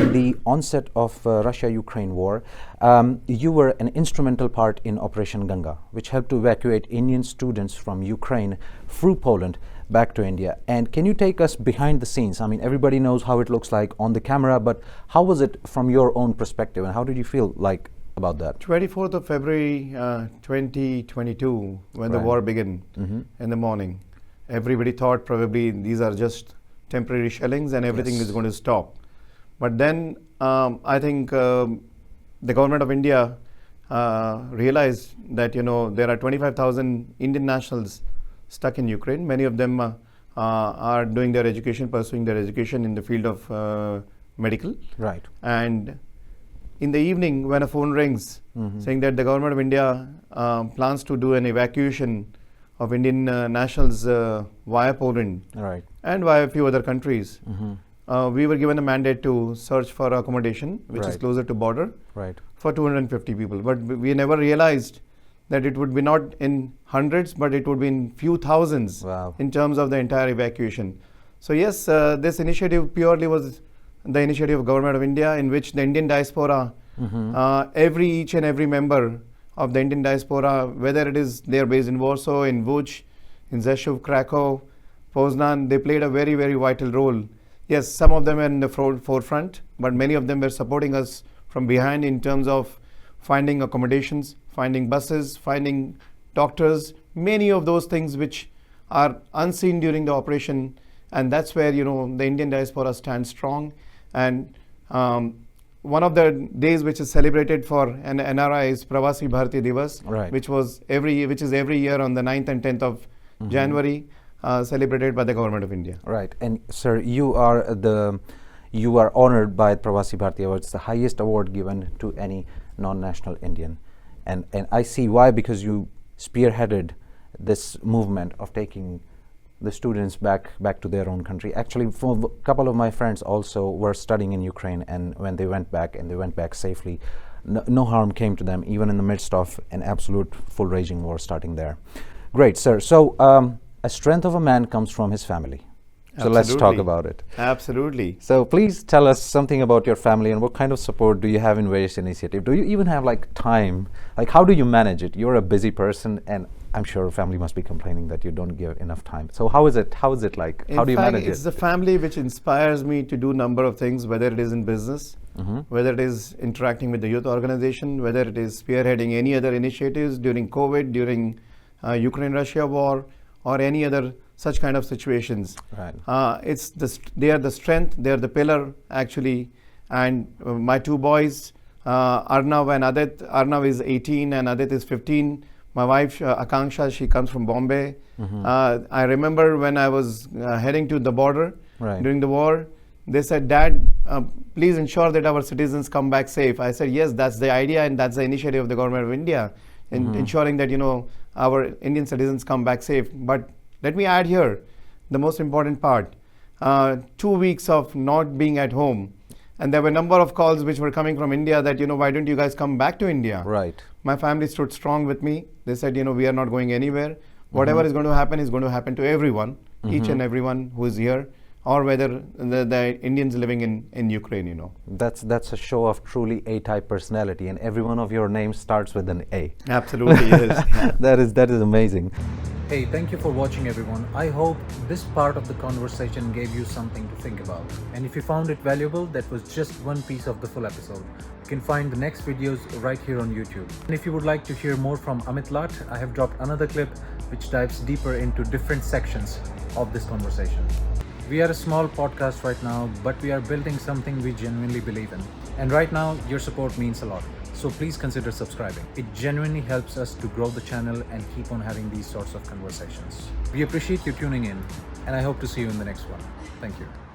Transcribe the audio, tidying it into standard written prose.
at the onset of Russia-Ukraine war, you were an instrumental part in Operation Ganga, which helped to evacuate Indian students from Ukraine through Poland back to India. And can you take us behind the scenes? I mean, everybody knows how it looks like on the camera, but how was it from your own perspective, and how did you feel like about that? 24th of February 2022, when the war began in the morning, everybody thought probably these are just temporary shellings and everything is going to stop. But then I think the government of India realized that there are 25,000 Indian nationals stuck in Ukraine. Many of them are doing their education, pursuing their education in the field of medical. Right. And in the evening, when a phone rings saying that the government of India plans to do an evacuation of Indian nationals via Poland and via a few other countries, we were given a mandate to search for accommodation, which is closer to border, for 250 people. But we never realized that it would be not in hundreds, but it would be in few thousands in terms of the entire evacuation. So yes, this initiative purely was the initiative of Government of India, in which the Indian diaspora, each and every member of the Indian diaspora, whether it is they are based in Warsaw, in Łódź, in Rzeszów, Krakow, Poznan, they played a very, very vital role. Yes, some of them were in the forefront, but many of them were supporting us from behind in terms of finding accommodations, finding buses, finding doctors, many of those things which are unseen during the operation. And that's where, the Indian diaspora stands strong. And one of the days which is celebrated for an NRI is Pravasi Bharati Divas, which is every year on the 9th and 10th of January, celebrated by the Government of India. Right. And sir, you are honored by Pravasi Bharati Award. It's the highest award given to any non-national Indian. And I see why, because you spearheaded this movement of taking the students back to their own country. Actually, a couple of my friends also were studying in Ukraine, and when they went back, and they went back safely, no harm came to them, even in the midst of an absolute full raging war starting there. Great, sir. So a strength of a man comes from his family. So let's talk about it. Absolutely. So please tell us something about your family, and what kind of support do you have in various initiatives? Do you even have time? Like, how do you manage it? You're a busy person, and I'm sure family must be complaining that you don't give enough time. So how is it like? How do you manage it? It's the family which inspires me to do a number of things, whether it is in business, whether it is interacting with the youth organization, whether it is spearheading any other initiatives during COVID, during Ukraine-Russia war, or any other such kind of situations. They are the strength, they are the pillar actually. And my two boys, Arnav and Adit. Arnav is 18 and Adit is 15. My wife, Akanksha, she comes from Bombay. I remember when I was heading to the border during the war, they said, "Dad, please ensure that our citizens come back safe." I said, yes, that's the idea, and that's the initiative of the Government of India, in ensuring that, our Indian citizens come back safe. But let me add here, the most important part, 2 weeks of not being at home. And there were a number of calls which were coming from India that, why don't you guys come back to India? Right. My family stood strong with me. They said, we are not going anywhere. Whatever is going to happen to everyone, each and everyone who is here, or whether the Indians living in Ukraine, That's a show of truly A-type personality, and every one of your names starts with an A. Absolutely, yes. Yeah. That is amazing. Hey, thank you for watching, everyone. I hope this part of the conversation gave you something to think about. And if you found it valuable, that was just one piece of the full episode. You can find the next videos right here on YouTube. And if you would like to hear more from Amit Lath, I have dropped another clip which dives deeper into different sections of this conversation. We are a small podcast right now, but we are building something we genuinely believe in. And right now, your support means a lot. So please consider subscribing. It genuinely helps us to grow the channel and keep on having these sorts of conversations. We appreciate you tuning in, and I hope to see you in the next one. Thank you.